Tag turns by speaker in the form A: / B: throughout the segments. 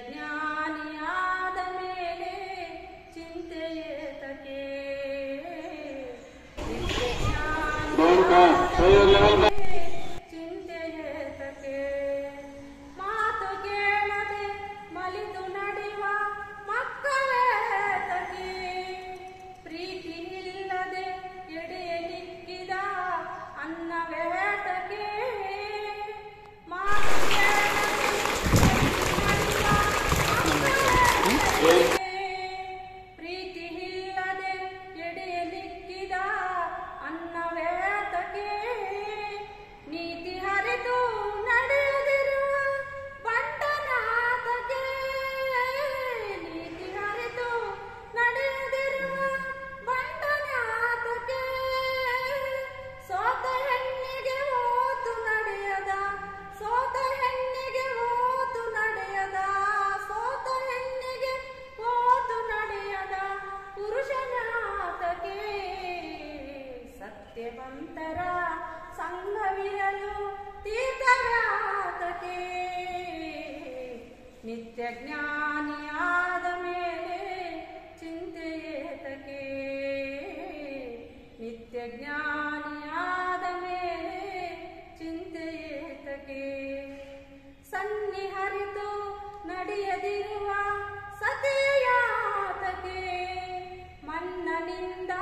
A: ಜ್ಞಾನಿಯಾದ ಮೇಲೆ ಚಿಂತೆಯೇತಕ್ಕೆ ಚಿಂತೆಯೇತಕ್ಕೆ ಮಾತು ಕೇಳದೆ ಮಲಿತು ನಡೆಯುವ ಮಕ್ಕಳೇತಕ್ಕೆ ಪ್ರೀತಿ ಇಲ್ಲದೆ ಎಡೆಯ ನಿಕ್ಕಿದ ಅನ್ನವೇತಕ್ಕೆ ಮಾತು ಪ್ರೀತಿ ಇಲ್ಲದೆ ಎಡೆಯ ನಿಕ್ಕಿದ ಅನ್ನವೇತಕ್ಕೆ ನೀತಿ ಹರಿದು ನಡೆಯದಿರುವ ಬಂಟನಾತಕ್ಕೆ ನೀತಿ ಹರಿದು ನಡೆಯದಿರುವ ಬಂಟನಾತಕ್ಕೆ ಸೋತ ಹೆಣ್ಣಿಗೆ ಓತು ನಡೆಯದ ಸೋತ ಹೆಣ್ಣಿಗೆ ಓತು ನಡೆಯದ ಸೋತ ಹೆಣ್ಣಿಗೆ ಓತು ನಡೆಯದ ಪುರುಷನಾತಕ್ಕೆ ಸತ್ಯವಂತರ ಸಂಘವಿರಲು ತೀರ್ಥವ್ಯಾತಕ್ಕೆ ನಿತ್ಯ ಜ್ಞಾನಿಯಾದ ಮೇಲೆ ಚಿಂತೆಯೇತಕ್ಕೆ ನಿತ್ಯ ಜ್ಞಾನಿಯಾದ ಮೇಲೆ ಚಿಂತೆಯೇತಕ್ಕೆ ಸನ್ನಿಹರಿತು ನಡೆಯದಿರುವ ಸತಿಯಾತಕ್ಕೆ ಮನ್ನನಿಂದ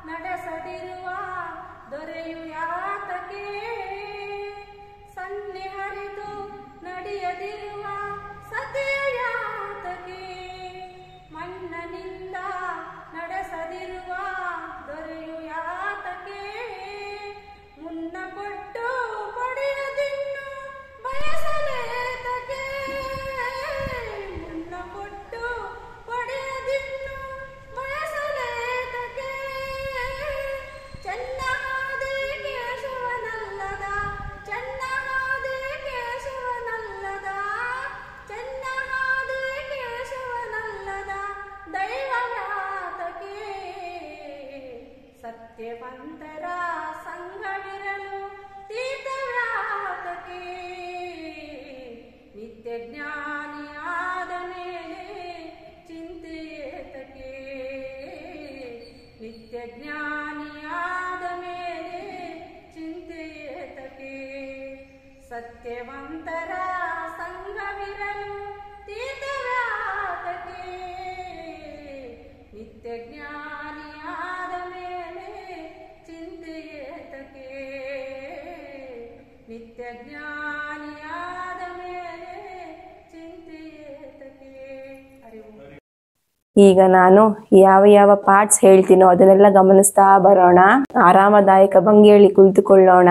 A: ನಡೆಸದಿರುವ ದೊರೆಯು ಯಾತಕ್ಕೆ ಸನ್ನಿಹರಿತು ನಡೆಯದಿರುವ ಸತಿಯಾತಕ್ಕೆ ಮನ್ನನಿಂದ ನಡೆಸದಿರುವ ದೊರೆಯು ಯಾತಕ್ಕೆ ಮುನ್ನ ಕೊಟ್ಟು ಪಡೆಯದಿನ್ನು ಬಯಸಲೇತಕ್ಕೆ ಮುನ್ನ ಕೊಟ್ಟು ಪಡೆಯದಿನ್ನು ಬಯಸಲೇತಕ್ಕೆ ಚೆನ್ನಹಾದೆ ಕೇಶವನಲ್ಲದ ಚೆನ್ನಹಾದೆ ಕೇಶವನಲ್ಲದ ಚೆನ್ನಹಾದೆ ಕೇಶವನಲ್ಲದ ದೈವವ್ಯಾತಕ್ಕೆ ಸತ್ಯವಂತರ ಸಂಘವಿರಲು ತೀರ್ಥವ್ಯಾತಕ್ಕೆ ನಿತ್ಯ ಜ್ಞಾನಿಯಾದ ಮೇಲೆ ಚಿಂತೆಯೇತಕ್ಕೆ ನಿತ್ಯ ಜ್ಞಾನಿಯಾದ ಮೇಲೆ ಚಿಂತೆಯೇತಕ್ಕೆ ಸತ್ಯವಂತರ ಸಂಘವಿರಲು ತೀರ್ಥವ್ಯಾತಕ್ಕೆ ನಿತ್ಯ ಜ್ಞಾನಿಯಾದ ಮೇಲೆ ಚಿಂತೆಯೇತಕ್ಕೆ ನಿತ್ಯ ಜ್ಞಾನಿಯಾದ ಮೇಲೆ ಚಿಂತೆಯೇತಕ್ಕೆ.
B: ಈಗ ನಾನು ಯಾವ ಯಾವ ಪಾರ್ಟ್ಸ್ ಹೇಳ್ತೀನೋ ಅದನ್ನೆಲ್ಲ ಗಮನಿಸ್ತಾ ಬರೋಣ. ಆರಾಮದಾಯಕ ಭಂಗಿಯಲ್ಲಿ ಕುಳಿತುಕೊಳ್ಳೋಣ.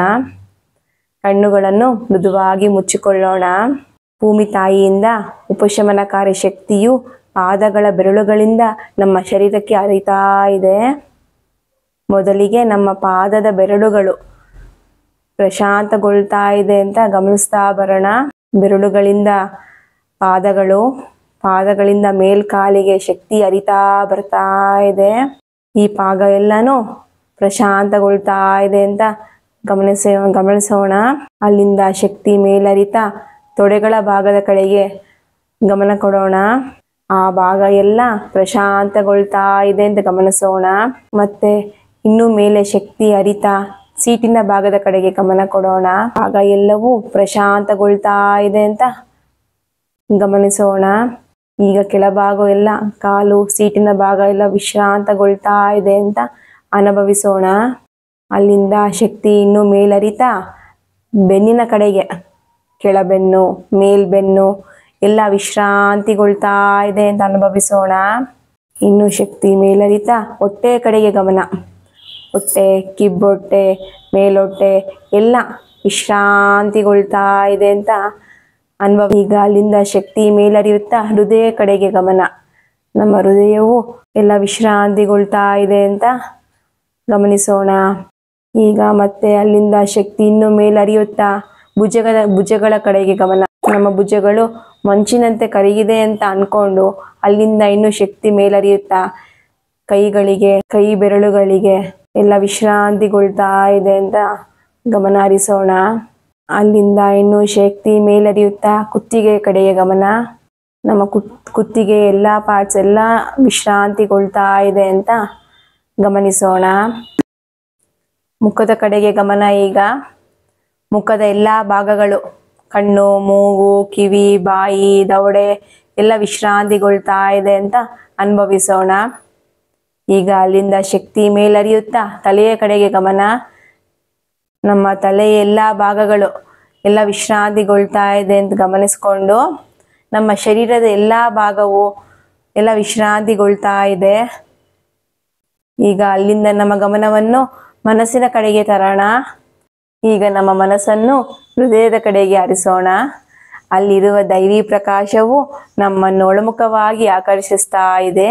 B: ಕಣ್ಣುಗಳನ್ನು ಮೃದುವಾಗಿ ಮುಚ್ಚಿಕೊಳ್ಳೋಣ. ಭೂಮಿ ತಾಯಿಯಿಂದ ಉಪಶಮನಕಾರಿ ಶಕ್ತಿಯು ಪಾದಗಳ ಬೆರಳುಗಳಿಂದ ನಮ್ಮ ಶರೀರಕ್ಕೆ ಹರಿತಾ ಇದೆ. ಮೊದಲಿಗೆ ನಮ್ಮ ಪಾದದ ಬೆರಳುಗಳು ಪ್ರಶಾಂತಗೊಳ್ತಾ ಇದೆ ಅಂತ ಗಮನಿಸ್ತಾ ಬರೋಣ. ಬೆರಳುಗಳಿಂದ ಪಾದಗಳಿಂದ ಮೇಲ್ಕಾಲಿಗೆ ಶಕ್ತಿ ಹರಿತಾ ಬರ್ತಾ ಇದೆ. ಈ ಪಾದ ಎಲ್ಲಾನು ಪ್ರಶಾಂತಗೊಳ್ತಾ ಇದೆ ಅಂತ ಗಮನಿಸೋಣ. ಅಲ್ಲಿಂದ ಶಕ್ತಿ ಮೇಲರಿತಾ ತೊಡೆಗಳ ಭಾಗದ ಕಡೆಗೆ ಗಮನ ಕೊಡೋಣ. ಆ ಭಾಗ ಎಲ್ಲ ಪ್ರಶಾಂತಗೊಳ್ತಾ ಇದೆ ಅಂತ ಗಮನಿಸೋಣ. ಮತ್ತೆ ಇನ್ನು ಮೇಲೆ ಶಕ್ತಿ ಹರಿತಾ ಸೀಟಿನ ಭಾಗದ ಕಡೆಗೆ ಗಮನ ಕೊಡೋಣ. ಆಗ ಎಲ್ಲವೂ ಪ್ರಶಾಂತಗೊಳ್ತಾ ಇದೆ ಅಂತ ಗಮನಿಸೋಣ. ಈಗ ಕೆಳಭಾಗ ಎಲ್ಲ ಕಾಲು ಸೀಟಿನ ಭಾಗ ಎಲ್ಲ ವಿಶ್ರಾಂತಗೊಳ್ತಾ ಇದೆ ಅಂತ ಅನುಭವಿಸೋಣ. ಅಲ್ಲಿಂದ ಶಕ್ತಿ ಇನ್ನು ಮೇಲರಿತಾ ಬೆನ್ನಿನ ಕಡೆಗೆ ಕೆಳಬೆನ್ನು ಮೇಲ್ಬೆನ್ನು ಎಲ್ಲ ವಿಶ್ರಾಂತಿಗೊಳ್ತಾ ಇದೆ ಅಂತ ಅನುಭವಿಸೋಣ. ಇನ್ನು ಶಕ್ತಿ ಮೇಲರಿತಾ ಹೊಟ್ಟೆಯ ಕಡೆಗೆ ಗಮನ. ಹೊಟ್ಟೆ, ಕಿಬ್ಬೊಟ್ಟೆ, ಮೇಲೊಟ್ಟೆ ಎಲ್ಲ ವಿಶ್ರಾಂತಿಗೊಳ್ತಾ ಇದೆ ಅಂತ ಈಗ ಅಲ್ಲಿಂದ ಶಕ್ತಿ ಮೇಲರಿಯುತ್ತಾ ಹೃದಯ ಕಡೆಗೆ ಗಮನ. ನಮ್ಮ ಹೃದಯವು ಎಲ್ಲ ವಿಶ್ರಾಂತಿಗೊಳ್ತಾ ಇದೆ ಅಂತ ಗಮನಿಸೋಣ. ಈಗ ಮತ್ತೆ ಅಲ್ಲಿಂದ ಶಕ್ತಿ ಇನ್ನು ಮೇಲರಿಯುತ್ತಾ ಭುಜಗಳ ಕಡೆಗೆ ಗಮನ. ನಮ್ಮ ಭುಜಗಳು ಮಂಚಿನಂತೆ ಕರಗಿದೆ ಅಂತ ಅನ್ಕೊಂಡು ಅಲ್ಲಿಂದ ಇನ್ನು ಶಕ್ತಿ ಮೇಲರಿಯುತ್ತಾ ಕೈಗಳಿಗೆ, ಕೈ ಬೆರಳುಗಳಿಗೆ ಎಲ್ಲ ವಿಶ್ರಾಂತಿಗೊಳ್ತಾ ಇದೆ ಅಂತ ಗಮನ ಹರಿಸೋಣ. ಅಲ್ಲಿಂದ ಇನ್ನು ಶಕ್ತಿ ಮೇಲರಿಯುತ್ತಾ ಕುತ್ತಿಗೆ ಕಡೆಗೆ ಗಮನ. ನಮ್ಮ ಕುತ್ತಿಗೆ ಎಲ್ಲ ಪಾರ್ಟ್ಸ್ ಎಲ್ಲ ವಿಶ್ರಾಂತಿಗೊಳ್ತಾ ಇದೆ ಅಂತ ಗಮನಿಸೋಣ. ಮುಖದ ಕಡೆಗೆ ಗಮನ. ಈಗ ಮುಖದ ಎಲ್ಲ ಭಾಗಗಳು, ಕಣ್ಣು, ಮೂಗು, ಕಿವಿ, ಬಾಯಿ, ದವಡೆ ಎಲ್ಲ ವಿಶ್ರಾಂತಿಗೊಳ್ತಾ ಇದೆ ಅಂತ ಅನುಭವಿಸೋಣ. ಈಗ ಅಲ್ಲಿಂದ ಶಕ್ತಿ ಮೇಲರಿಯುತ್ತಾ ತಲೆಯ ಕಡೆಗೆ ಗಮನ. ನಮ್ಮ ತಲೆಯ ಎಲ್ಲ ಭಾಗಗಳು ಎಲ್ಲ ವಿಶ್ರಾಂತಿಗೊಳ್ತಾ ಇದೆ ಅಂತ ಗಮನಿಸ್ಕೊಂಡು ನಮ್ಮ ಶರೀರದ ಎಲ್ಲ ಭಾಗವು ಎಲ್ಲ ವಿಶ್ರಾಂತಿಗೊಳ್ತಾ ಇದೆ. ಈಗ ಅಲ್ಲಿಂದ ನಮ್ಮ ಗಮನವನ್ನು ಮನಸ್ಸಿನ ಕಡೆಗೆ ತರೋಣ. ಈಗ ನಮ್ಮ ಮನಸ್ಸನ್ನು ಹೃದಯದ ಕಡೆಗೆ ಹರಿಸೋಣ. ಅಲ್ಲಿರುವ ದೈವಿ ಪ್ರಕಾಶವು ನಮ್ಮನ್ನು ಒಳಮುಖವಾಗಿ ಆಕರ್ಷಿಸ್ತಾ ಇದೆ.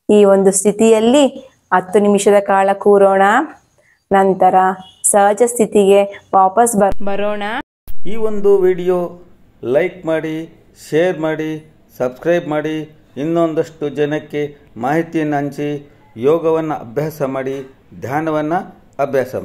B: ಈ ಒಂದು ಸ್ಥಿತಿಯಲ್ಲಿ 10 ನಿಮಿಷದ ಕಾಲ ಕೂರೋಣ. ನಂತರ ಸಹಜ ಸ್ಥಿತಿಗೆ ವಾಪಸ್ ಬರೋಣ.
C: ಈ ಒಂದು ವಿಡಿಯೋ ಲೈಕ್ ಮಾಡಿ, ಶೇರ್ ಮಾಡಿ, ಸಬ್ಸ್ಕ್ರೈಬ್ ಮಾಡಿ. ಇನ್ನೊಂದಷ್ಟು ಜನಕ್ಕೆ ಮಾಹಿತಿಯನ್ನು ಹಂಚಿ ಯೋಗವನ್ನು ಅಭ್ಯಾಸ ಮಾಡಿ, ಧ್ಯಾನವನ್ನು ಅಭ್ಯಾಸ ಮಾಡಿ.